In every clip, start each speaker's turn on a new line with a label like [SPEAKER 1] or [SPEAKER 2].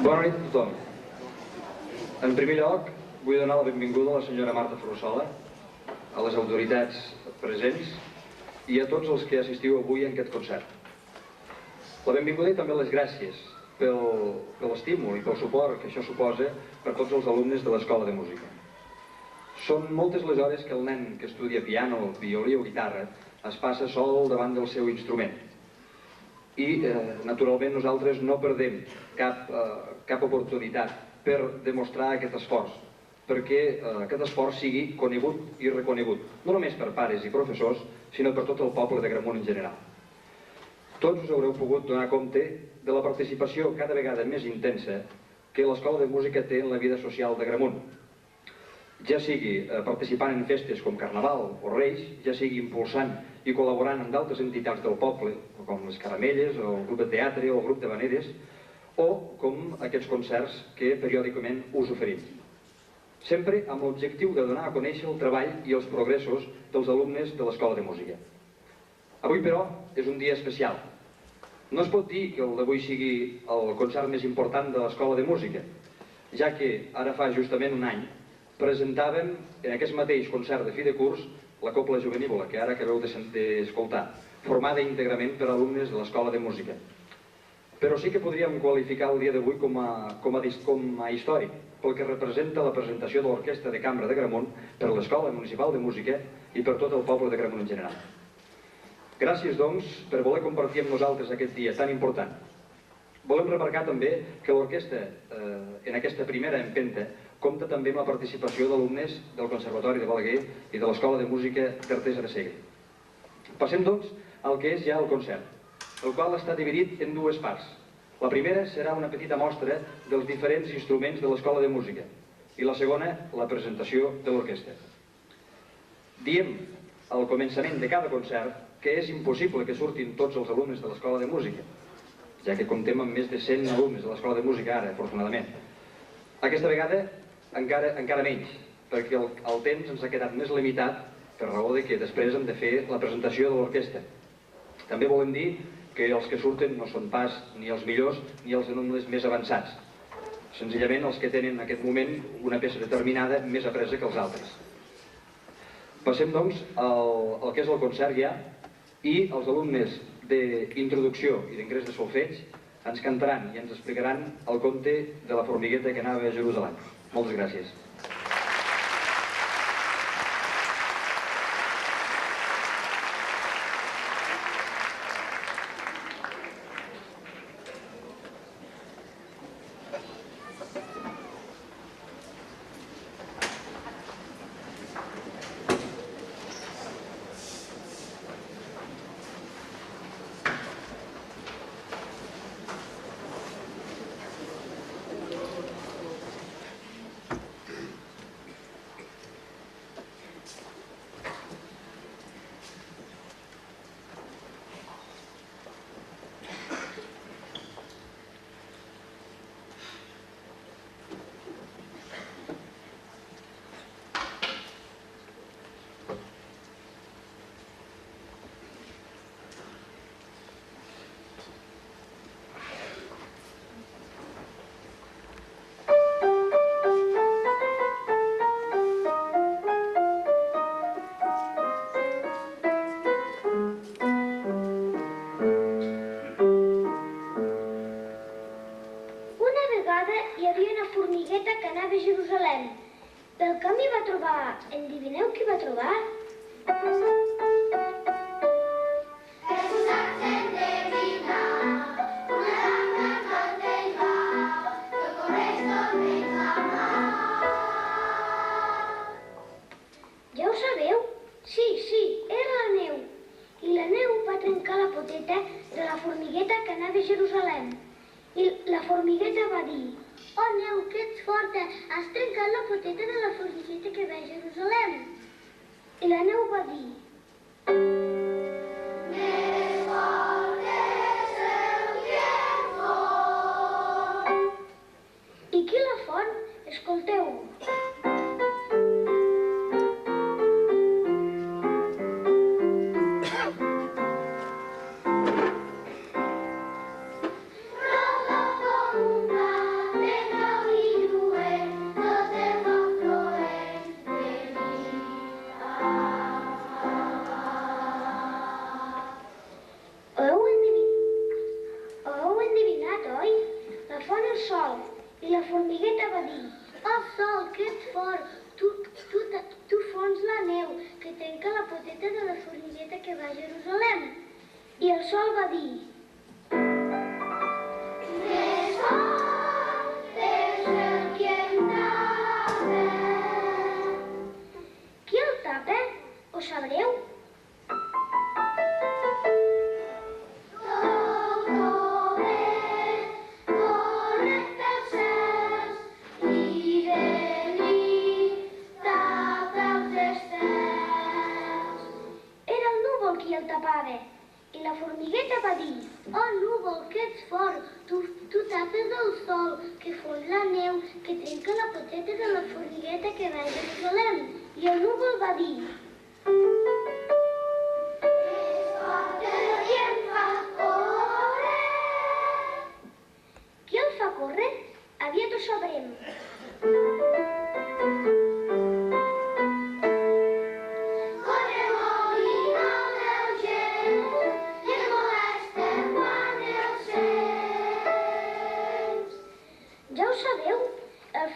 [SPEAKER 1] Bona nit a tothom. En primer lloc, vull donar la benvinguda a la senyora Marta Ferrusola, a les autoritats presents i a tots els que assistiu avui en aquest concert. La benvinguda i també les gràcies per l'estímul i pel suport que això suposa per tots els alumnes de l'Escola de Música. Són moltes les hores que el nen que estudia piano, violí o guitarra es passa sol davant del seu instrument. I, naturalment, nosaltres no perdem cap oportunitat per demostrar aquest esforç, perquè aquest esforç sigui conegut i reconegut, no només per pares i professors, sinó per tot el poble d'Agramunt en general. Tots us haureu pogut donar compte de la participació cada vegada més intensa que l'Escola de Música té en la vida social d'Agramunt, ja sigui participant en festes com Carnaval o Reis, ja sigui impulsant i col·laborant amb d'altres entitats del poble, com les Caramelles, o el grup de teatre o el grup de Vaneres, o com aquests concerts que periòdicament us oferim. Sempre amb l'objectiu de donar a conèixer el treball i els progressos dels alumnes de l'Escola de Música. Avui, però, és un dia especial. No es pot dir que el d'avui sigui el concert més important de l'Escola de Música, ja que ara fa justament un any presentàvem en aquest mateix concert de fi de curs la Copla Juvenívola, que ara acabeu d'escoltar, formada íntegrament per alumnes de l'Escola de Música. Però sí que podríem qualificar el dia d'avui com a històric, pel que representa la presentació de l'Orquestra de Cambra d'Agramunt per l'Escola Municipal de Música i per tot el poble d'Agramunt en general. Gràcies, doncs, per voler compartir amb nosaltres aquest dia tan important. Volem remarcar també que l'orquestra, en aquesta primera empenta, compta també amb la participació d'alumnes del Conservatori de Balaguer i de l'Escola de Música d'Artesa de Segre. Passem, doncs, al que és ja el concert, el qual està dividit en dues parts. La primera serà una petita mostra dels diferents instruments de l'Escola de Música i la segona, la presentació de l'orquestra. Diem al començament de cada concert que és impossible que surtin tots els alumnes de l'Escola de Música, ja que comptem amb més de 100 alumnes de l'Escola de Música ara, afortunadament. Aquesta vegada encara menys, perquè el temps ens ha quedat més limitat per raó que després hem de fer la presentació de l'orquestra. També volem dir que els que surten no són pas ni els millors ni els alumnes més avançats, senzillament els que tenen en aquest moment una peça determinada més apresa que els altres. Passem, doncs, al que és el concert ja, i els alumnes d'introducció i d'ingrés de solfeig ens cantaran i ens explicaran el conte de la formigueta que anava a Jerusalem. Moltes gràcies.
[SPEAKER 2] Que anava a Jerusalem. Pel camí va trobar... Endevineu qui va trobar? Ja ho sabeu? Sí, era la neu. I la neu va trencar la poteta de la formigueta que anava a Jerusalem. I la formigueta va dir: "Oh, neu, que ets forta! Has trencat la poteta de la formigueta que va a Jerusalem." I la neu va dir: "Més fort és el viento." I qui la font? Escolteu-ho. va dir, oh sol, que ets fort, tu fons la neu, que trenca la poteta de la formigueta que va a Jerusalem. I el sol va dir, més fort és el que em tapa. Qui el tapa? Ho sabreu? I la formigueta va dir, oh núvol, que ets fort, tu tapes el sol, que fon la neu, que trenca la poteta de la formigueta que va a Jerusalem. I el núvol va dir, més fort és el que em fa córrer. Qui el fa córrer? Aviat ho sabrem.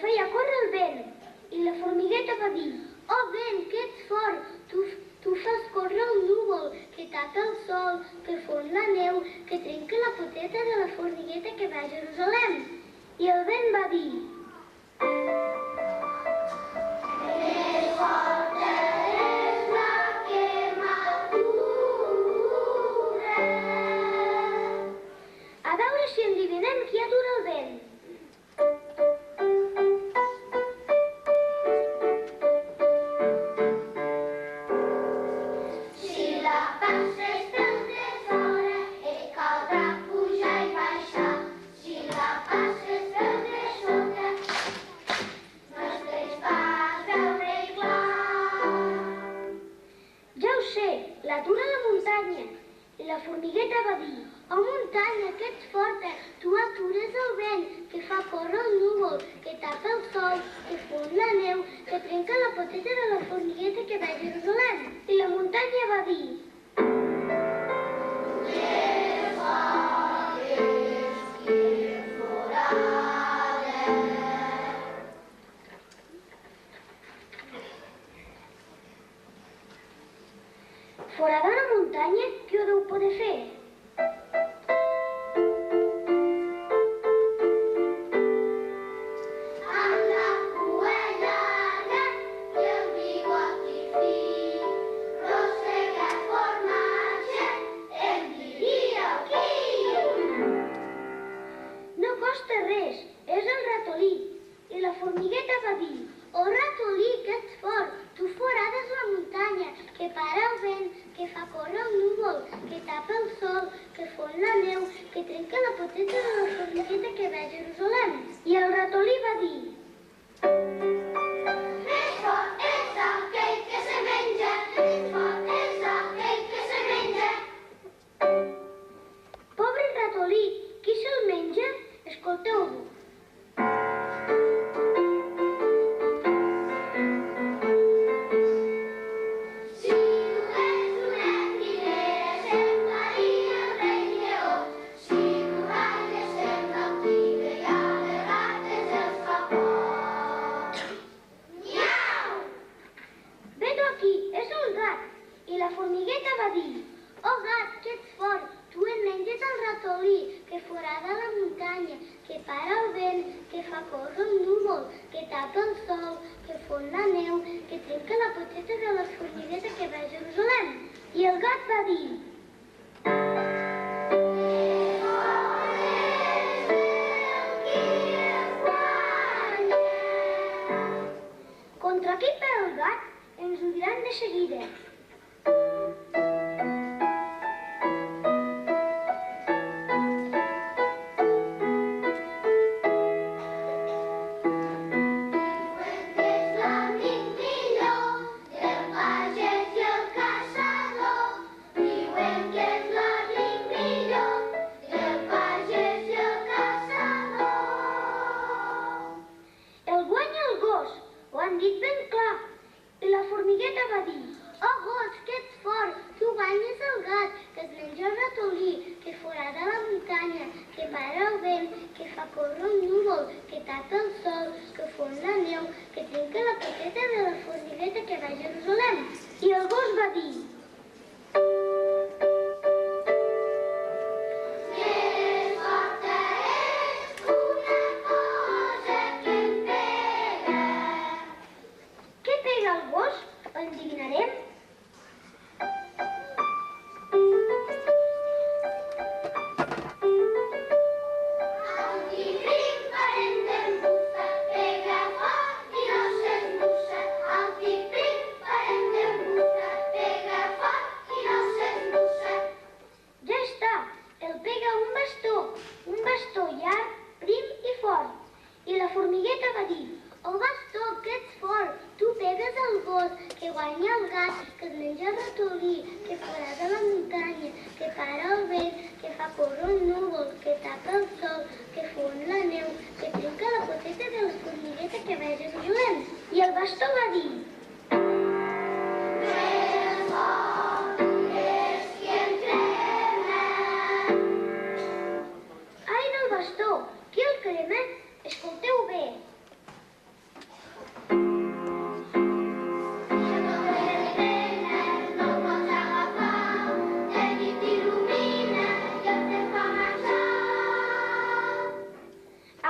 [SPEAKER 2] Feia córrer el vent, i la formigueta va dir, oh vent, que ets fort, tu fas córrer el núvol, que tapa el sol, que fon la neu, que trenca la poteta de la formigueta que va a Jerusalem. I el vent va dir, més forta és la que m'atura. A veure si endevinem qui atura el vent. L'atura la muntanya. I la formigueta va dir, oh muntanya, que ets forta, tu atures el vent, que fa córrer el núvol, que tapa el sol, que fon la neu, que trenca la poteta de la formigueta que va a Jerusalem. I la muntanya va dir, més fort és qui forada. Fora d'una muntanya, què ho deu poder fer? Amb la cua llarga i el bigoti fi, rossegat formatge, em diria qui. No costa res, és el ratolí. I la formigueta va dir, oh ratolí, que ets fort, tu forades la muntanya, que para el vent, que fa córrer el núvol, que tapa el sol, que fon la neu, que trenca la poteta de la formigueta que va a Jerusalem. I el ratolí va dir, més fort és aquell que se menja, més fort és aquell que se menja. Pobre ratolí, qui se'l menja? Escolteu-ho. Que forada la muntanya, que para el vent, que fa córrer el núvol, que tapa el sol, que fon la neu, que trenca la poteta de la formigueta que va a Jerusalem. I el gat va dir, contra qui pega el gat? Ens ho diran de seguida. Ho han dit ben clar. I la formigueta va dir, oh guanya és el gat, que es menja el ratolí, que forada la muntanya, que para el vent, que fa córrer un núvol, que tapa el sol, que fon la neu, que trenca la poteta de la formigueta que va a Jerusalem. I el gos va dir... I el bastó va dir... Ai del bastó, qui el crema? Escolteu bé.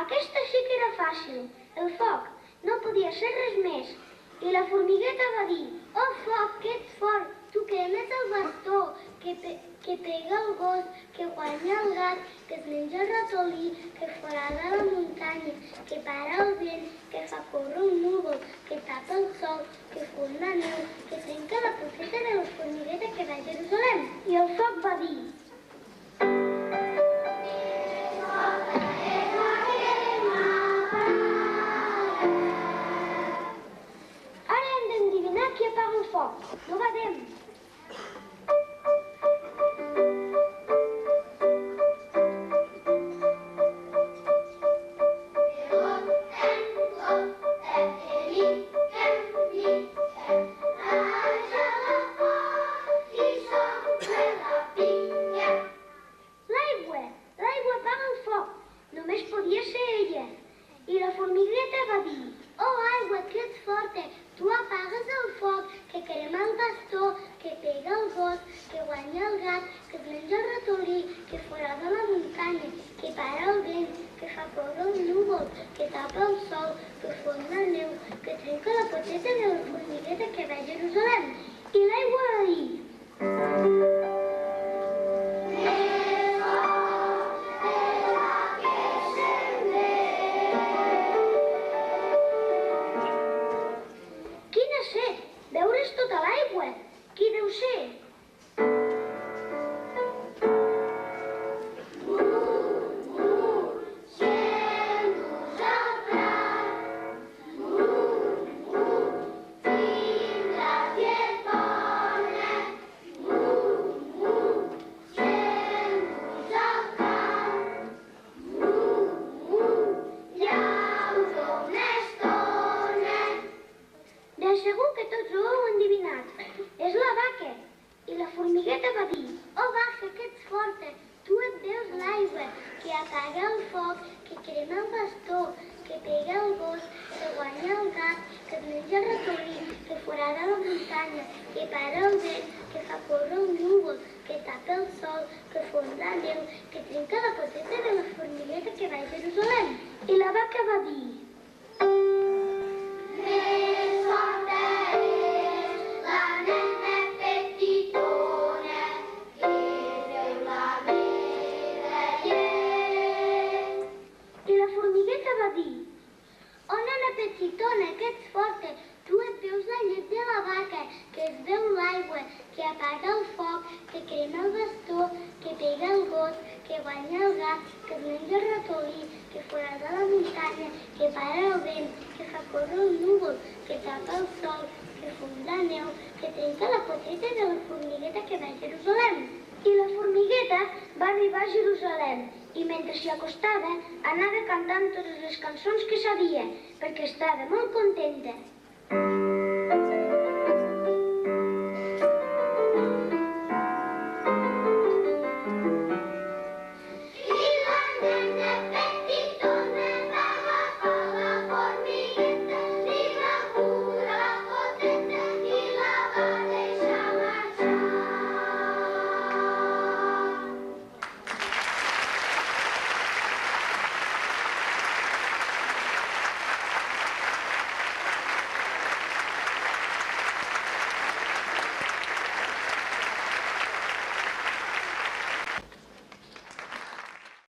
[SPEAKER 2] Aquesta sí que era fàcil, el foc. No podia ser res més. I la formigueta va dir, oh foc, que ets fort, tu cremes el bastó, que pega el gos, que guanya el gat, que es menja el ratolí, que forada la muntanya, que para el vent, que fa córrer un núvol, que tapa el sol, que fon la neu, que trenca la poteta de la formigueta que va a Jerusalem. I el foc va dir... Qui apaga el foc? No badem! L'aigua apaga el foc. Només podia ser ella. I la formigueta va dir, oh aigua, que ets forta, tu apagues el foc, que crema el bastó, que pega el gos, que guanya el gat, que es menja el ratolí, que forada la muntanya, que para el vent, que fa córrer un núvol, que tapa el sol, que fon la neu, que trenca la poteta de la formigueta que va a Jerusalem. I l'aigua va dir... Beure's tota l'aigua. Qui deu ser? Segur que tots ho heu endevinat. És la vaca. I la formigueta va dir, oh vaca, que ets forta, tu et veus l'aigua, que apaga el foc, que crema el bastó, que pega el gos, que guanya el gat, que es menja el ratolí, que forada la muntanya, que para el vent, que fa córrer un núvol, que tapa el sol, que fon la neu, que trenca la poteta de la formigueta que va a Jerusalem. I la vaca va dir... Petitona, que ets forta, tu et veus la llet de la vaca, que es veu l'aigua, que apaga el foc, que crema el bastó, que pega el gos, que guanya el gat, que es menja el ratolí, que forada la muntanya, que para el vent, que fa córrer un núvol, que tapa el sol, que fon la neu, que trenca la poteta de la formigueta que va a Jerusalem. I la formigueta va arribar a Jerusalem i mentre s'hi acostava anava cantant totes les cançons que sabia perquè estava molt contenta.